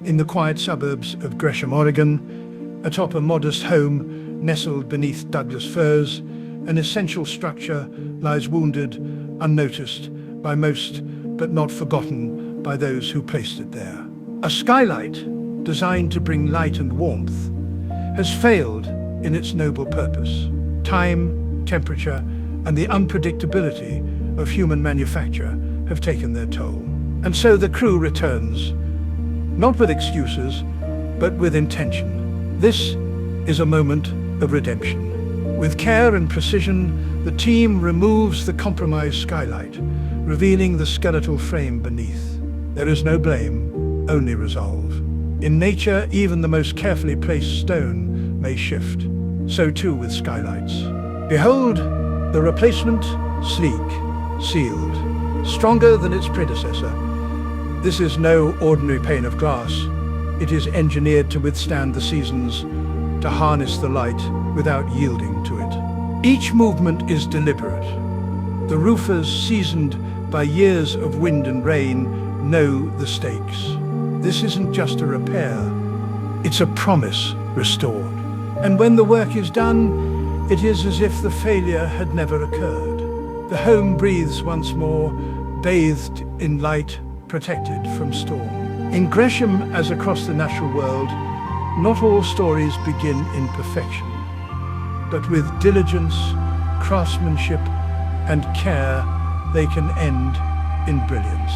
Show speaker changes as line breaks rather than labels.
In the quiet suburbs of Gresham, Oregon, atop a modest home nestled beneath Douglas firs, an essential structure lies wounded, unnoticed by most, but not forgotten by those who placed it there. A skylight, designed to bring light and warmth, has failed in its noble purpose. Time, temperature, and the unpredictability of human manufacture have taken their toll. And so the crew returns, not with excuses, but with intention. This is a moment of redemption. With care and precision, the team removes the compromised skylight, revealing the skeletal frame beneath. There is no blame, only resolve. In nature, even the most carefully placed stone may shift. So too with skylights. Behold, the replacement, sleek, sealed, stronger than its predecessor. This is no ordinary pane of glass. It is engineered to withstand the seasons, to harness the light without yielding to it. Each movement is deliberate. The roofers, seasoned by years of wind and rain, know the stakes. This isn't just a repair, it's a promise restored. And when the work is done, it is as if the failure had never occurred. The home breathes once more, bathed in light, protected from storm. In Gresham, as across the natural world, not all stories begin in perfection, but with diligence, craftsmanship, and care, they can end in brilliance.